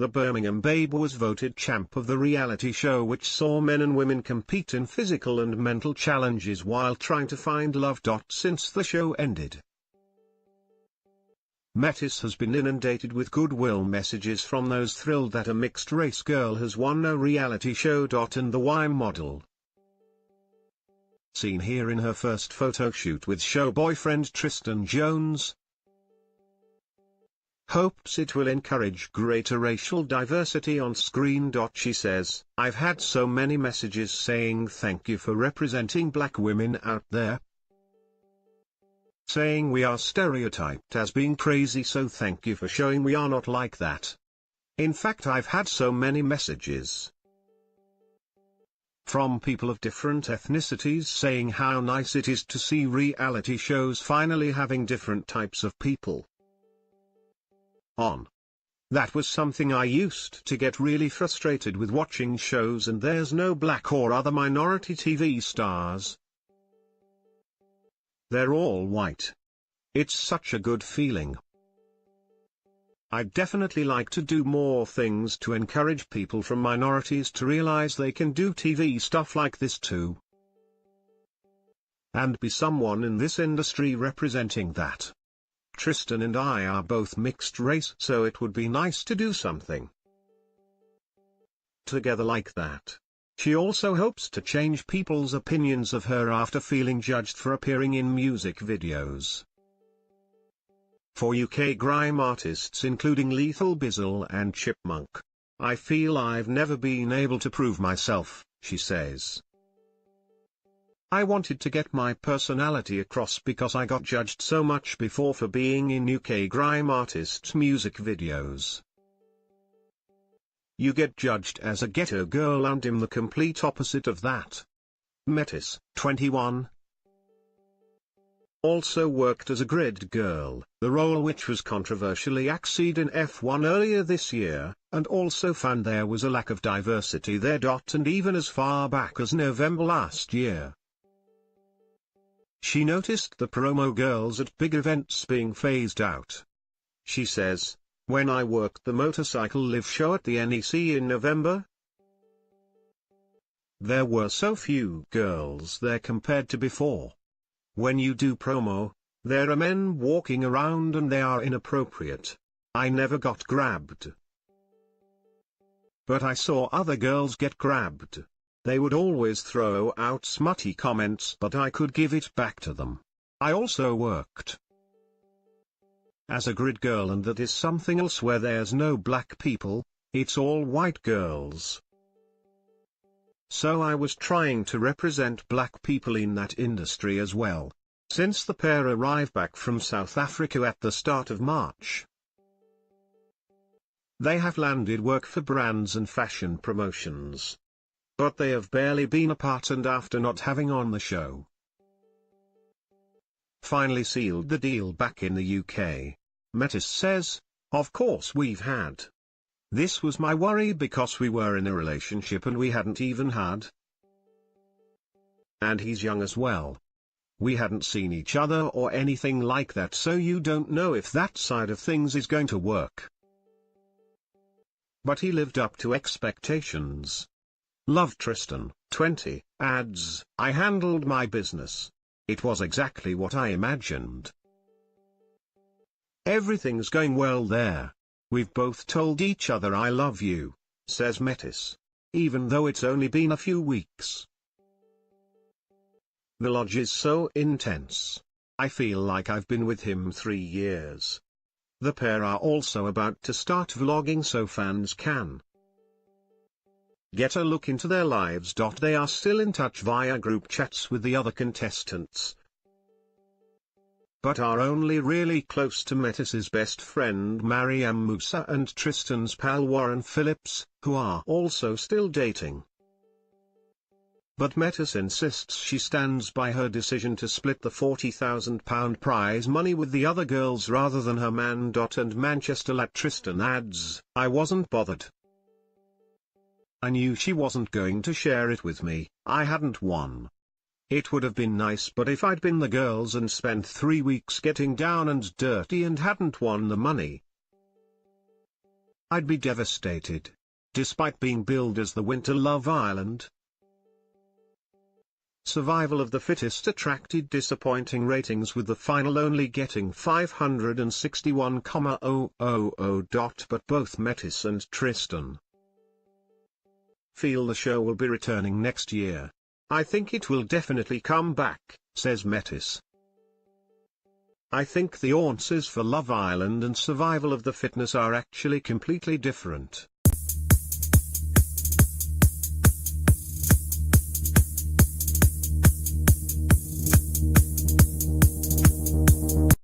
The Birmingham babe was voted champ of the reality show, which saw men and women compete in physical and mental challenges while trying to find love. Since the show ended, Mettisse has been inundated with goodwill messages from those thrilled that a mixed-race girl has won a reality show. And the TOWIE model, seen here in her first photo shoot with show boyfriend Tristan Jones, hopes it will encourage greater racial diversity on screen. She says, "I've had so many messages saying thank you for representing black women out there. Saying we are stereotyped as being crazy, so thank you for showing we are not like that. In fact, I've had so many messages from people of different ethnicities saying how nice it is to see reality shows finally having different types of people on. That was something I used to get really frustrated with watching shows and there's no black or other minority TV stars. They're all white. It's such a good feeling. I'd definitely like to do more things to encourage people from minorities to realize they can do TV stuff like this too. And be someone in this industry representing that. Tristan and I are both mixed race, so it would be nice to do something together like that." She also hopes to change people's opinions of her after feeling judged for appearing in music videos for UK grime artists including Lethal Bizzle and Chipmunk. "I feel I've never been able to prove myself," she says. "I wanted to get my personality across because I got judged so much before for being in UK grime artists' music videos. You get judged as a ghetto girl and I'm the complete opposite of that." Mettisse, 21, also worked as a grid girl, the role which was controversially axed in F1 earlier this year, and also found there was a lack of diversity there. And even as far back as November last year, she noticed the promo girls at big events being phased out. She says, "When I worked the Motorcycle Live show at the NEC in November, there were so few girls there compared to before. When you do promo, there are men walking around and they are inappropriate. I never got grabbed. But I saw other girls get grabbed. They would always throw out smutty comments, but I could give it back to them. I also worked as a grid girl, and that is something else where there's no black people, it's all white girls. So I was trying to represent black people in that industry as well." Since the pair arrived back from South Africa at the start of March, they have landed work for brands and fashion promotions. But they have barely been apart, and after not having on the show, finally sealed the deal back in the UK. Mettisse says, "Of course we've had. This was my worry because we were in a relationship and we hadn't even had. And he's young as well. We hadn't seen each other or anything like that, so you don't know if that side of things is going to work. But he lived up to expectations." Love Tristan, 20, adds, "I handled my business. It was exactly what I imagined. Everything's going well there. We've both told each other I love you," says Mettisse, "even though it's only been a few weeks. The lodge is so intense. I feel like I've been with him 3 years." The pair are also about to start vlogging so fans can get a look into their lives. They are still in touch via group chats with the other contestants, but are only really close to Mettisse's best friend Mariam Musa and Tristan's pal Warren Phillips, who are also still dating. But Mettisse insists she stands by her decision to split the £40,000 prize money with the other girls rather than her man. And Manchester lad Tristan adds, "I wasn't bothered. I knew she wasn't going to share it with me. I hadn't won. It would have been nice, but if I'd been the girls and spent 3 weeks getting down and dirty and hadn't won the money, I'd be devastated. Despite being billed as the Winter Love Island, Survival of the Fittest attracted disappointing ratings, with the final only getting 561,000. But both Mettisse and Tristan feel the show will be returning next year. I think it will definitely come back, says Mettisse. I think the audiences for Love Island and Survival of the Fittest are actually completely different.